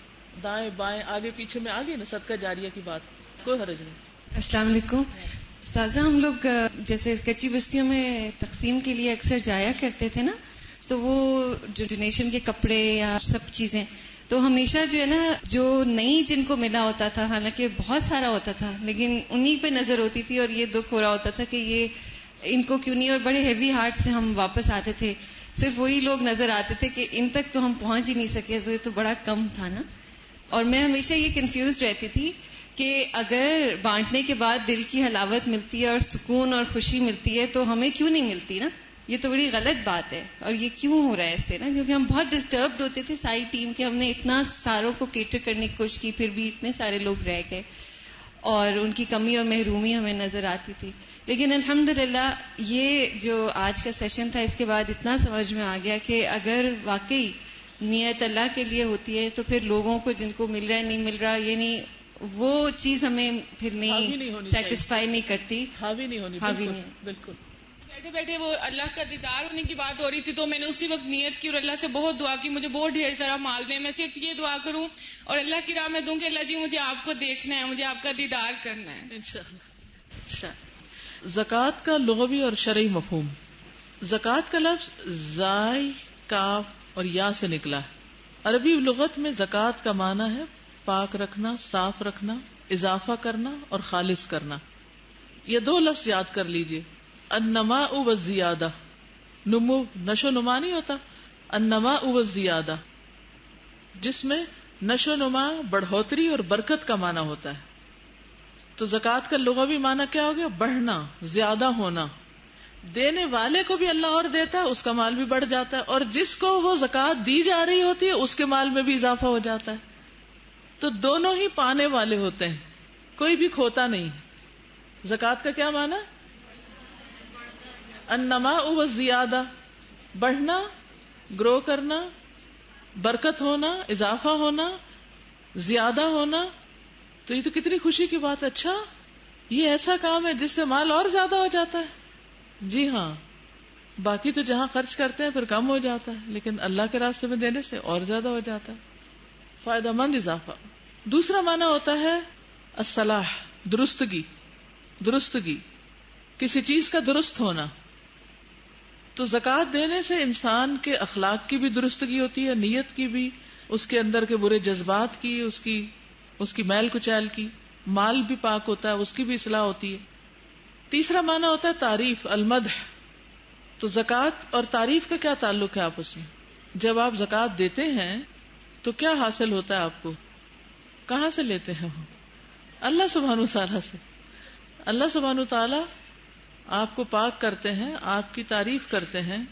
دائیں بائیں آگے پیچھے میں آگے نا صدقہ جاریہ کی بات، کوئی حرج نہیں. السلام علیکم استاذہ. ہم لوگ جیسے کچی بستیوں میں تقسیم کے لیے اکثر جایا کرتے تھے نا، تو وہ جو ڈونیشن کے کپڑے یا سب چیزیں، تو ہمیشہ جو ہے نا جو نہیں جن کو ملا ہوتا تھا، حالانکہ بہت سارا ہوتا تھا، لیکن انہی پہ نظر ہوتی تھی اور یہ دکھ ہو رہا ہوتا تھا کہ یہ ان کو کیوں نہیں، اور بڑے ہیوی ہارٹ سے ہم واپس آتے تھے. صرف وہی لوگ نظر آتے تھے کہ ان تک تو ہم پہنچ ہی نہیں سکے، تو یہ تو بڑا کم تھا نا. اور میں ہمیشہ یہ کنفیوز رہتی تھی کہ اگر بانٹنے کے بعد دل کی حلاوت ملتی ہے اور سکون اور خوشی ملتی ہے تو ہمیں کیوں نہیں ملتی نا. یہ تو بڑی غلط بات ہے. اور یہ کیوں ہو رہا ہے اس سے نا، کیونکہ ہم بہت ڈسٹربڈ ہوتے تھے ساری ٹیم کے، ہم نے اتنا ساروں کو کیٹر کرنے کی کوشش کی، پھر بھی اتنے سارے لوگ رہ گئے اور ان کی کمی اور محرومی ہمیں نظر آتی تھی. لیکن الحمدللہ یہ جو آج کا سیشن تھا، اس کے بعد اتنا سمجھ میں آ گیا کہ اگر واقعی نیت اللہ کے لیے ہوتی ہے تو پھر لوگوں کو جن کو مل رہا ہے نہیں مل رہا، یعنی وہ چیز ہمیں پھر نہیں سیٹسفائی نہیں کرتی، حاوی نہیں ہونی. بالکل. بیٹھے بیٹھے وہ اللہ کا دیدار ہونے کی بات ہو رہی تھی، تو میں نے اسی وقت نیت کی اور اللہ سے بہت دعا کی مجھے بہت ڈھیر سارا مال دیں. میں صرف یہ دعا کروں اور اللہ کی راہ میں دوں کہ اللہ جی مجھے آپ کو دیکھنا ہے، مجھے آپ کا دیدار کرنا ہے انشاءاللہ. زکوٰۃ کا لغوی اور شرعی مفہوم. زکوٰۃ کا لفظ زائی، کاف اور یا سے نکلا ہے. عربی لغت میں زکوٰۃ کا معنی ہے پاک رکھنا، صاف رکھنا، اضافہ کرنا اور خالص کرنا. یہ دو لفظ یاد کر لیجئے. النماء والزیادہ، نمو نشو نما نہیں ہوتا، النماء والزیادہ جس میں نشو نما بڑھوتری اور برکت کا معنی ہوتا ہے. تو زکوٰۃ کا لغوی معنی کیا ہو گیا؟ بڑھنا، زیادہ ہونا. دینے والے کو بھی اللہ اور دیتا ہے، اس کا مال بھی بڑھ جاتا ہے، اور جس کو وہ زکوٰۃ دی جا رہی ہوتی ہے اس کے مال میں بھی اضافہ ہو جاتا ہے. تو دونوں ہی پانے والے ہوتے ہیں، کوئی بھی کھوتا نہیں. زکوٰۃ کا کیا معنی؟ النماء والزیادہ، بڑھنا، گرو کرنا، برکت ہونا، اضافہ ہونا، زیادہ ہونا. تو یہ تو کتنی خوشی کی بات ہے. اچھا یہ ایسا کام ہے جس سے مال اور زیادہ ہو جاتا ہے. جی ہاں، باقی تو جہاں خرچ کرتے ہیں پھر کم ہو جاتا ہے، لیکن اللہ کے راستے میں دینے سے اور زیادہ ہو جاتا ہے. فائدہ مند اضافہ. دوسرا معنی ہوتا ہے الصلاح، درستگی. درستگی کسی چیز کا درست ہونا. تو زکوٰۃ دینے سے انسان کے اخلاق کی بھی درستگی ہوتی ہے، نیت کی بھی، اس کے اندر کے برے جذبات کی، اس کی میل کچیل کی. مال بھی پاک ہوتا ہے، اس کی بھی اصلاح ہوتی ہے. تیسرا معنی ہوتا ہے تعریف، المدح. تو زکوٰۃ اور تعریف کا کیا تعلق ہے آپس میں؟ جب آپ زکوٰۃ دیتے ہیں تو کیا حاصل ہوتا ہے آپ کو؟ کہاں سے لیتے ہیں؟ اللہ سبحانہ وتعالیٰ سے. اللہ سبحانہ وتعالیٰ آپ کو پاک کرتے ہیں، آپ کی تعریف کرتے ہیں.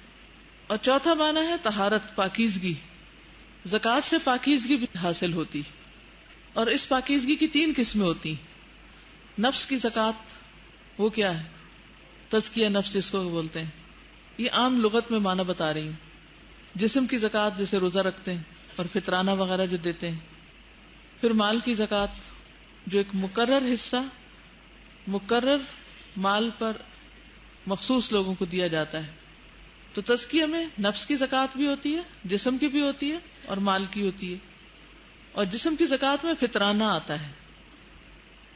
اور چوتھا معنی ہے طہارت، پاکیزگی. زکوٰۃ سے پاکیزگی بھی حاصل ہوتی، اور اس پاکیزگی کی 3 قسمیں ہوتی. نفس کی زکوٰۃ، وہ کیا ہے؟ تزکیہ نفس جس کو بولتے ہیں. یہ عام لغت میں معنی بتا رہی ہوں. جسم کی زکوٰۃ جیسے روزہ رکھتے ہیں اور فطرانہ وغیرہ جو دیتے ہیں. پھر مال کی زکوٰۃ جو ایک مقرر حصہ مقرر مال پر مخصوص لوگوں کو دیا جاتا ہے. تو تزکیہ میں نفس کی زکوٰۃ بھی ہوتی ہے، جسم کی بھی ہوتی ہے اور مال کی ہوتی ہے. اور جسم کی زکوٰۃ میں فطرانہ آتا ہے،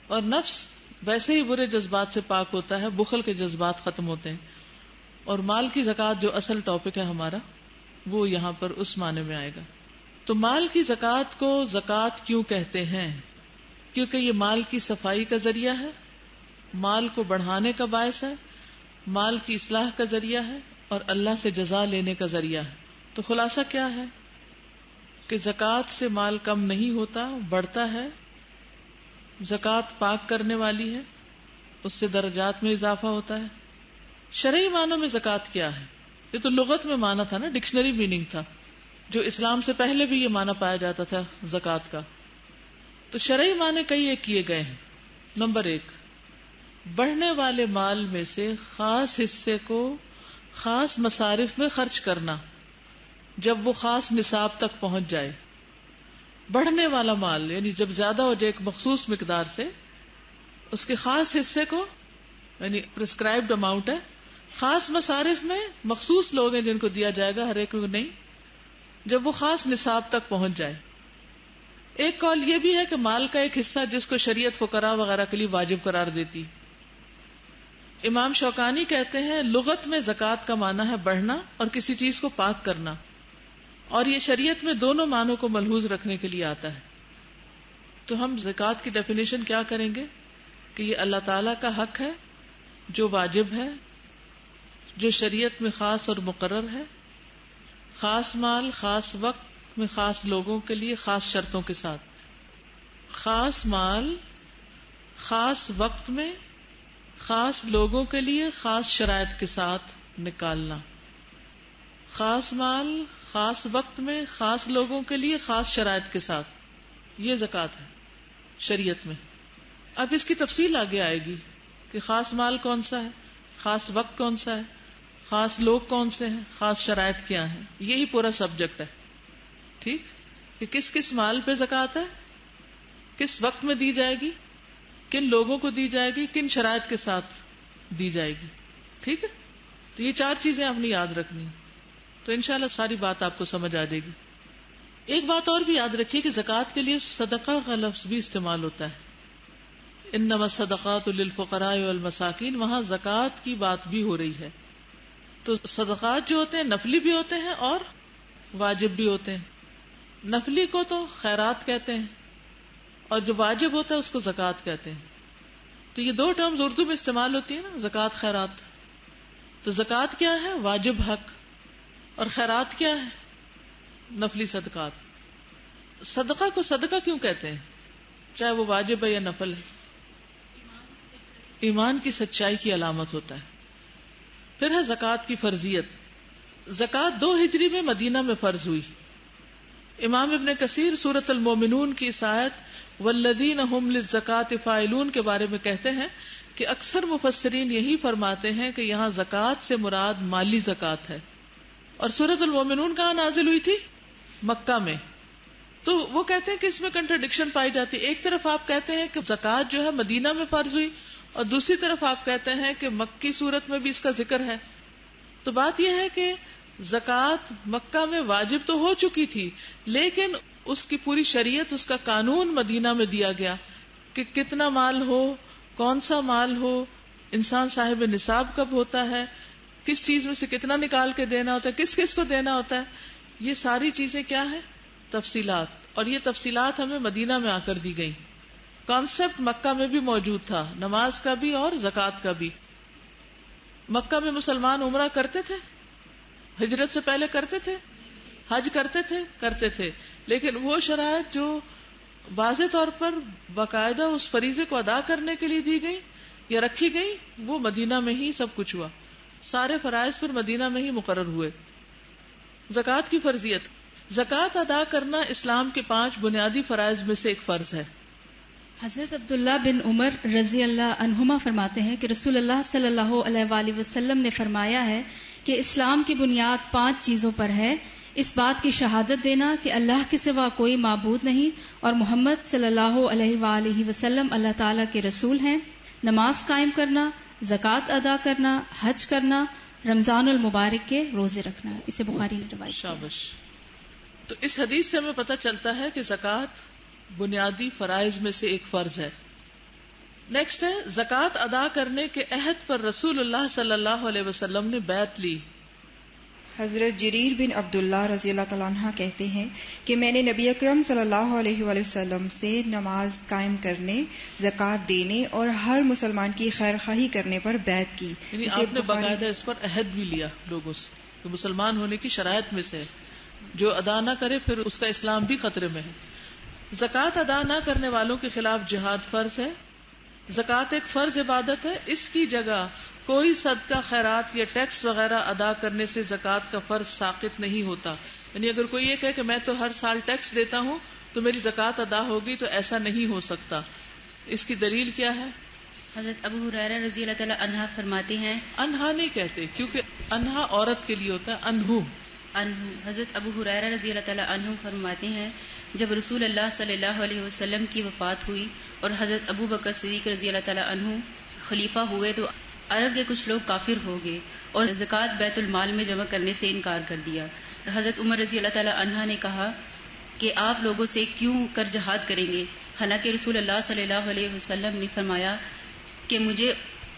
اور نفس ویسے ہی برے جذبات سے پاک ہوتا ہے، بخل کے جذبات ختم ہوتے ہیں. اور مال کی زکوٰۃ جو اصل ٹاپک ہے ہمارا، وہ یہاں پر اس معنی میں آئے گا. تو مال کی زکوٰۃ کو زکوٰۃ کیوں کہتے ہیں؟ کیونکہ یہ مال کی صفائی کا ذریعہ ہے، مال کو بڑھانے کا باعث ہے، مال کی اصلاح کا ذریعہ ہے، اور اللہ سے جزا لینے کا ذریعہ ہے. تو خلاصہ کیا ہے کہ زکوٰۃ سے مال کم نہیں ہوتا، بڑھتا ہے. زکوٰۃ پاک کرنے والی ہے، اس سے درجات میں اضافہ ہوتا ہے. شرعی معنوں میں زکوٰۃ کیا ہے؟ یہ تو لغت میں معنی تھا نا، ڈکشنری میننگ تھا، جو اسلام سے پہلے بھی یہ معنی پایا جاتا تھا زکوٰۃ کا. تو شرعی معنی کئی ایک کیے گئے ہیں. نمبر 1، بڑھنے والے مال میں سے خاص حصے کو خاص مصارف میں خرچ کرنا جب وہ خاص نصاب تک پہنچ جائے. بڑھنے والا مال یعنی جب زیادہ ہو جائے ایک مخصوص مقدار سے، اس کے خاص حصے کو، یعنی پرسکرائبڈ اماؤنٹ ہے، خاص مصارف میں مخصوص لوگ ہیں جن کو دیا جائے گا، ہر ایک کو نہیں، جب وہ خاص نصاب تک پہنچ جائے. ایک قول یہ بھی ہے کہ مال کا ایک حصہ جس کو شریعت فقراء وغیرہ کے لیے واجب قرار دیتی. امام شوکانی کہتے ہیں لغت میں زکوٰۃ کا معنی ہے بڑھنا اور کسی چیز کو پاک کرنا، اور یہ شریعت میں دونوں معنوں کو ملحوظ رکھنے کے لیے آتا ہے. تو ہم زکوٰۃ کی ڈیفینیشن کیا کریں گے کہ یہ اللہ تعالیٰ کا حق ہے جو واجب ہے، جو شریعت میں خاص اور مقرر ہے، خاص مال خاص وقت میں خاص لوگوں کے لیے خاص شرطوں کے ساتھ. خاص مال خاص وقت میں خاص لوگوں کے لیے خاص شرائط کے ساتھ نکالنا. خاص مال خاص وقت میں خاص لوگوں کے لیے خاص شرائط کے ساتھ، یہ زکوٰۃ ہے شریعت میں. اب اس کی تفصیل آگے آئے گی کہ خاص مال کون سا ہے، خاص وقت کون سا ہے، خاص لوگ کون سے ہیں، خاص شرائط کیا ہیں. یہی پورا سبجیکٹ ہے. ٹھیک کہ کس کس مال پہ زکوٰۃ ہے، کس وقت میں دی جائے گی، کن لوگوں کو دی جائے گی، کن شرائط کے ساتھ دی جائے گی. ٹھیک ہے، تو یہ 4 چیزیں آپ نے یاد رکھنی، تو انشاءاللہ ساری بات آپ کو سمجھ آ جائے گی. ایک بات اور بھی یاد رکھیے کہ زکوٰۃ کے لیے صدقہ کا لفظ بھی استعمال ہوتا ہے. انما الصدقات للفقراء والمساکین، وہاں زکوٰۃ کی بات بھی ہو رہی ہے. تو صدقات جو ہوتے ہیں نفلی بھی ہوتے ہیں اور واجب بھی ہوتے ہیں. نفلی کو تو خیرات کہتے ہیں اور جو واجب ہوتا ہے اس کو زکوٰۃ کہتے ہیں. تو یہ 2 ٹرمز اردو میں استعمال ہوتی ہیں نا، زکوٰۃ خیرات. تو زکوٰۃ کیا ہے؟ واجب حق. اور خیرات کیا ہے؟ نفلی صدقات. صدقہ کو صدقہ کیوں کہتے ہیں چاہے وہ واجب ہے یا نفل ہے؟ ایمان کی سچائی کی علامت ہوتا ہے. پھر ہے زکوٰۃ کی فرضیت. زکوٰۃ 2 ہجری میں مدینہ میں فرض ہوئی. امام ابن کثیر سورۃ المومنون کی اس آیت والذین هم للزکاۃ فاعلون کے بارے میں کہتے ہیں کہ اکثر مفسرین یہی فرماتے ہیں کہ یہاں زکوٰۃ سے مراد مالی زکوٰۃ ہے. اور سورۃ المومنون کہاں نازل ہوئی تھی؟ مکہ میں. تو وہ کہتے ہیں کہ اس میں کنٹرڈکشن پائی جاتی ہے. ایک طرف آپ کہتے ہیں کہ زکوٰۃ جو ہے مدینہ میں فرض ہوئی اور دوسری طرف آپ کہتے ہیں کہ مکی صورت میں بھی اس کا ذکر ہے. تو بات یہ ہے کہ زکوٰۃ مکہ میں واجب تو ہو چکی تھی، لیکن اس کی پوری شریعت، اس کا قانون مدینہ میں دیا گیا کہ کتنا مال ہو، کون سا مال ہو، انسان صاحب نصاب کب ہوتا ہے، کس چیز میں سے کتنا نکال کے دینا ہوتا ہے، کس کس کو دینا ہوتا ہے. یہ ساری چیزیں کیا ہیں؟ تفصیلات. اور یہ تفصیلات ہمیں مدینہ میں آ کر دی گئی. کانسیپٹ مکہ میں بھی موجود تھا، نماز کا بھی اور زکوٰۃ کا بھی. مکہ میں مسلمان عمرہ کرتے تھے، ہجرت سے پہلے کرتے تھے، حج کرتے تھے، لیکن وہ شرائط جو واضح طور پر باقاعدہ اس فریضے کو ادا کرنے کے لیے دی گئی یا رکھی گئی، وہ مدینہ میں ہی سب کچھ ہوا. سارے فرائض پر مدینہ میں ہی مقرر ہوئے. زکوٰۃ کی فرضیت. زکوٰۃ ادا کرنا اسلام کے 5 بنیادی فرائض میں سے ایک فرض ہے. حضرت عبداللہ بن عمر رضی اللہ عنہما فرماتے ہیں کہ رسول اللہ صلی اللہ علیہ وآلہ وسلم نے فرمایا ہے کہ اسلام کی بنیاد 5 چیزوں پر ہے. اس بات کی شہادت دینا کہ اللہ کے سوا کوئی معبود نہیں اور محمد صلی اللہ علیہ وآلہ وسلم اللہ تعالیٰ کے رسول ہیں، نماز قائم کرنا، زکوٰۃ ادا کرنا، حج کرنا، رمضان المبارک کے روزے رکھنا. اسے بخاری نے روایت کیا. شابش. تو اس حدیث سے ہمیں پتہ چلتا ہے کہ زکوٰۃ بنیادی فرائض میں سے ایک فرض ہے. نیکسٹ ہے زکوٰۃ ادا کرنے کے عہد پر رسول اللہ صلی اللہ علیہ وسلم نے بیعت لی. حضرت جریر بن عبداللہ رضی اللہ تعالیٰ عنہ کہتے ہیں کہ میں نے نبی اکرم صلی اللہ علیہ وآلہ وسلم سے نماز قائم کرنے، زکوٰۃ دینے اور ہر مسلمان کی خیر خواہی کرنے پر بیعت کی. یعنی آپ نے باقاعدہ اس پر عہد بھی لیا لوگوں سے کہ مسلمان ہونے کی شرائط میں سے جو ادا نہ کرے پھر اس کا اسلام بھی خطرے میں ہے. زکوٰۃ ادا نہ کرنے والوں کے خلاف جہاد فرض ہے. زکوٰۃ ایک فرض عبادت ہے، اس کی جگہ کوئی صدقہ خیرات یا ٹیکس وغیرہ ادا کرنے سے زکوٰۃ کا فرض ساقط نہیں ہوتا. یعنی اگر کوئی یہ کہے کہ میں تو ہر سال ٹیکس دیتا ہوں تو میری زکوٰۃ ادا ہوگی، تو ایسا نہیں ہو سکتا. اس کی دلیل کیا ہے؟ حضرت ابو ہریرہ رضی اللہ تعالی عنہ فرماتے ہیں، انہا نہیں کہتے کیونکہ انہا عورت کے لیے ہوتا ہے، انہو. حضرت ابو ہریرہ رضی اللہ تعالی عنہ فرماتے ہیں جب رسول اللہ صلی اللہ علیہ وسلم کی وفات ہوئی اور حضرت ابو بکر صدیق رضی اللہ تعالی عنہ خلیفہ ہوئے تو عرب کے کچھ لوگ کافر ہو گئے اور زکوٰۃ بیت المال میں جمع کرنے سے انکار کر دیا. حضرت عمر رضی اللہ تعالی عنہ نے کہا کہ آپ لوگوں سے کیوں کر جہاد کریں گے، حالانکہ رسول اللہ صلی اللہ علیہ وسلم نے فرمایا کہ مجھے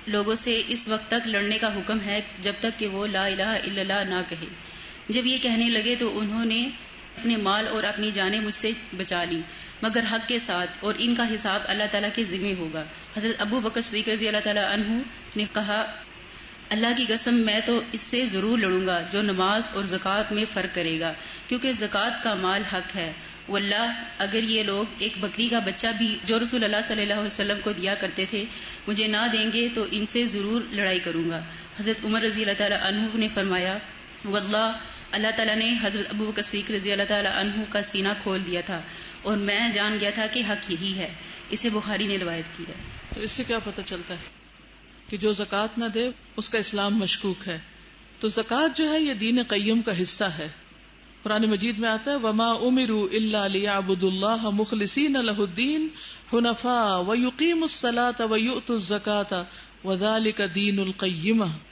لوگوں سے اس وقت تک لڑنے کا حکم ہے جب تک کہ وہ لا الہ الا اللہ نہ کہے۔ جب یہ کہنے لگے تو انہوں نے اپنے مال اور اپنی جانیں مجھ سے بچا لی، مگر حق کے ساتھ، اور ان کا حساب اللہ تعالیٰ کے ذمہ ہوگا۔ حضرت ابو بکر صدیق رضی اللہ تعالیٰ عنہ نے کہا، اللہ کی قسم میں تو اس سے ضرور لڑوں گا جو نماز اور زکوٰۃ میں فرق کرے گا، کیونکہ زکوٰۃ کا مال حق ہے۔ واللہ اگر یہ لوگ ایک بکری کا بچہ بھی جو رسول اللہ صلی اللہ علیہ وسلم کو دیا کرتے تھے مجھے نہ دیں گے تو ان سے ضرور لڑائی کروں گا۔ حضرت عمر رضی اللہ تعالیٰ عنہ نے فرمایا، واللہ اللہ تعالیٰ نے حضرت ابو بکر صدیق رضی اللہ تعالیٰ عنہ کا سینہ کھول دیا تھا اور میں جان گیا تھا کہ حق یہی ہے۔ اسے بخاری نے روایت کی ہے۔ تو اس سے کیا پتہ چلتا ہے کہ جو زکوٰۃ نہ دے اس کا اسلام مشکوک ہے۔ تو زکوٰۃ جو ہے یہ دین قیم کا حصہ ہے۔ قرآن مجید میں آتا ہے وَمَا أُمِرُوا إِلَّا لِيَعْبُدُوا اللَّهَ مُخْلِصِينَ لَهُ الدِّينَ حُنَفَاءَ وَيُقِيمُوا الصَّلَاةَ وَيُؤْتُوا الزَّكَاةَ وَذَلِكَ دِينُ الْقَيِّمَةِ۔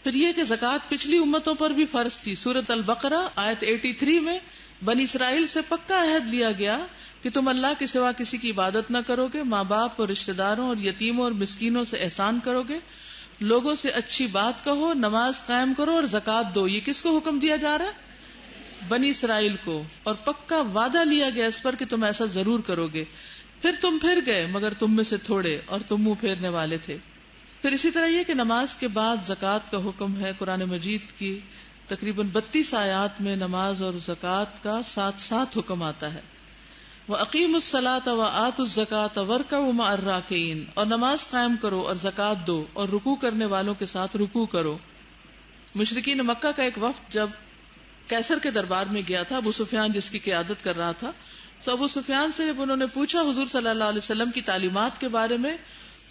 پھر یہ کہ زکوٰۃ پچھلی امتوں پر بھی فرض تھی۔ سورۃ البقرہ آیت 83 میں بنی اسرائیل سے پکا عہد لیا گیا کہ تم اللہ کے سوا کسی کی عبادت نہ کرو گے، ماں باپ اور رشتہ داروں اور یتیموں اور مسکینوں سے احسان کرو گے، لوگوں سے اچھی بات کہو، نماز قائم کرو اور زکوٰۃ دو۔ یہ کس کو حکم دیا جا رہا ہے؟ بنی اسرائیل کو، اور پکا وعدہ لیا گیا اس پر کہ تم ایسا ضرور کرو گے۔ پھر تم پھر گئے مگر تم میں سے تھوڑے، اور تم منہ پھیرنے والے تھے۔ پھر اسی طرح یہ کہ نماز کے بعد زکوٰۃ کا حکم ہے۔ قرآن مجید کی تقریباً 32 آیات میں نماز اور زکوٰۃ کا ساتھ ساتھ حکم آتا ہے۔ وَأَقِيمُوا الصَّلَاةَ وَآتُوا الزَّكَاةَ وَارْكَعُوا مَعَ الرَّاكِعِينَ، اور نماز قائم کرو اور زکوٰۃ دو اور رکوع کرنے والوں کے ساتھ رکوع کرو۔ مشرکین مکہ کا ایک وفد جب کیسر کے دربار میں گیا تھا، ابو سفیان جس کی قیادت کر رہا تھا، تو ابو سفیان سے جب انہوں نے پوچھا حضور صلی اللہ علیہ وسلم کی تعلیمات کے بارے میں،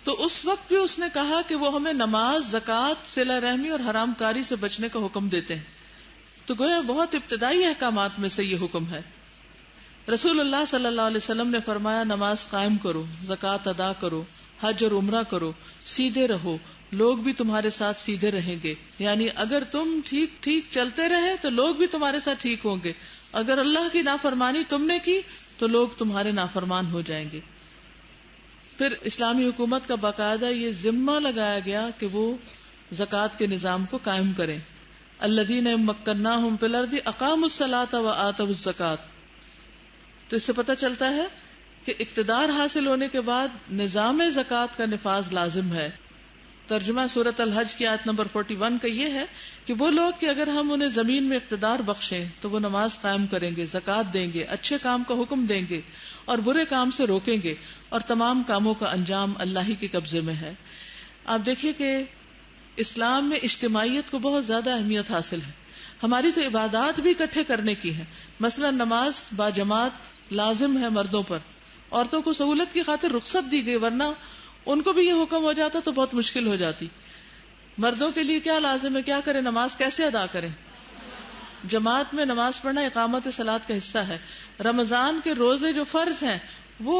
تو اس وقت بھی اس نے کہا کہ وہ ہمیں نماز، زکوٰۃ، صلہ رحمی اور حرام کاری سے بچنے کا حکم دیتے ہیں۔ تو گویا بہت ابتدائی احکامات میں سے یہ حکم ہے۔ رسول اللہ صلی اللہ علیہ وسلم نے فرمایا نماز قائم کرو، زکوٰۃ ادا کرو، حج اور عمرہ کرو، سیدھے رہو، لوگ بھی تمہارے ساتھ سیدھے رہیں گے۔ یعنی اگر تم ٹھیک ٹھیک چلتے رہے تو لوگ بھی تمہارے ساتھ ٹھیک ہوں گے، اگر اللہ کی نافرمانی تم نے کی تو لوگ تمہارے نافرمان ہو جائیں گے۔ پھر اسلامی حکومت کا باقاعدہ یہ ذمہ لگایا گیا کہ وہ زکوٰۃ کے نظام کو قائم کریں۔ الذین مکناہم فی الارض اقاموا الصلاۃ وآتوا الزکاۃ۔ تو اس سے پتہ چلتا ہے کہ اقتدار حاصل ہونے کے بعد نظام زکوٰۃ کا نفاذ لازم ہے۔ ترجمہ سورۃ الحج کی آیت نمبر 41 کا یہ ہے کہ وہ لوگ کہ اگر ہم انہیں زمین میں اقتدار بخشیں تو وہ نماز قائم کریں گے، زکوٰۃ دیں گے، اچھے کام کا حکم دیں گے اور برے کام سے روکیں گے، اور تمام کاموں کا انجام اللہ ہی کے قبضے میں ہے۔ آپ دیکھیے کہ اسلام میں اجتماعیت کو بہت زیادہ اہمیت حاصل ہے۔ ہماری تو عبادات بھی اکٹھے کرنے کی ہے، مثلا نماز باجماعت لازم ہے مردوں پر، عورتوں کو سہولت کی خاطر رخصت دی گئی، ورنہ ان کو بھی یہ حکم ہو جاتا تو بہت مشکل ہو جاتی۔ مردوں کے لیے کیا لازم ہے، کیا کریں، نماز کیسے ادا کریں؟ جماعت میں نماز پڑھنا اقامت صلاۃ کا حصہ ہے۔ رمضان کے روزے جو فرض ہیں وہ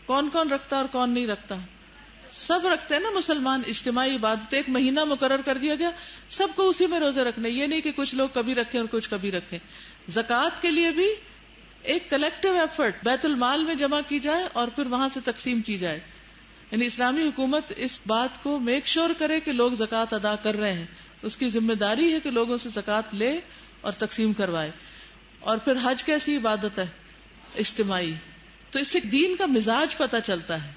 کون کون رکھتا اور کون نہیں رکھتا؟ سب رکھتے ہیں نا مسلمان۔ اجتماعی عبادت ایک مہینہ مقرر کر دیا گیا، سب کو اسی میں روزے رکھنے، یہ نہیں کہ کچھ لوگ کبھی رکھیں اور کچھ کبھی رکھیں۔ زکوٰۃ کے لیے بھی ایک کلیکٹیو ایفرٹ بیت المال میں جمع کی جائے اور پھر وہاں سے تقسیم کی جائے۔ یعنی اسلامی حکومت اس بات کو میک شور کرے کہ لوگ زکوٰۃ ادا کر رہے ہیں، اس کی ذمہ داری ہے کہ لوگوں سے زکوٰۃ لے اور تقسیم کروائے۔ اور پھر حج کیسی عبادت ہے؟ اجتماعی۔ تو اس سے دین کا مزاج پتہ چلتا ہے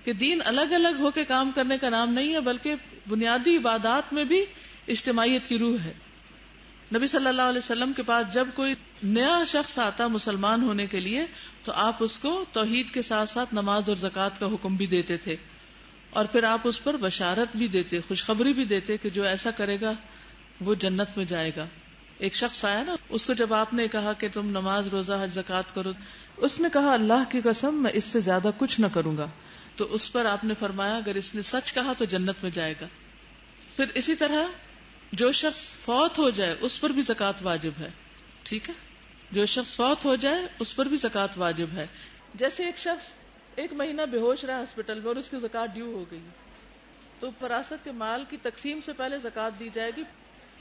کہ دین الگ الگ ہو کے کام کرنے کا نام نہیں ہے، بلکہ بنیادی عبادات میں بھی اجتماعیت کی روح ہے۔ نبی صلی اللہ علیہ وسلم کے پاس جب کوئی نیا شخص آتا مسلمان ہونے کے لیے تو آپ اس کو توحید کے ساتھ ساتھ نماز اور زکوٰۃ کا حکم بھی دیتے تھے، اور پھر آپ اس پر بشارت بھی دیتے، خوشخبری بھی دیتے کہ جو ایسا کرے گا وہ جنت میں جائے گا۔ ایک شخص آیا نا، اس کو جب آپ نے کہا کہ تم نماز، روزہ، حج، زکوٰۃ کرو، اس نے کہا اللہ کی قسم میں اس سے زیادہ کچھ نہ کروں گا۔ تو اس پر آپ نے فرمایا اگر اس نے سچ کہا تو جنت میں جائے گا۔ پھر اسی طرح جو شخص فوت ہو جائے اس پر بھی زکوٰۃ واجب ہے، ٹھیک ہے، جو شخص فوت ہو جائے اس پر بھی زکوٰۃ واجب ہے۔ جیسے ایک شخص 1 مہینہ بے ہوش رہا ہاسپٹل میں اور اس کی زکوٰۃ ڈیو ہو گئی، تو وراثت کے مال کی تقسیم سے پہلے زکوٰۃ دی جائے گی،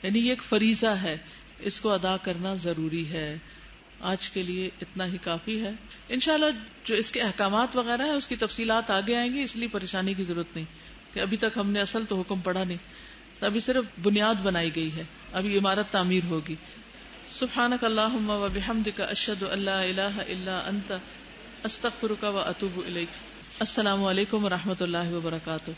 یعنی یہ ایک فریضہ ہے، اس کو ادا کرنا ضروری ہے۔ آج کے لیے اتنا ہی کافی ہے. انشاءاللہ جو اس کے احکامات وغیرہ ہیں اس کی تفصیلات آگے آئیں گی، اس لیے پریشانی کی ضرورت نہیں کہ ابھی تک ہم نے اصل تو حکم پڑھا نہیں، تو ابھی صرف بنیاد بنائی گئی ہے، ابھی عمارت تعمیر ہوگی. سبحانک اللہم و بحمدک اشہد ان لا الہ الا انت استغفرک و اتوب الیک. السلام علیکم و رحمۃ اللہ وبرکاتہ.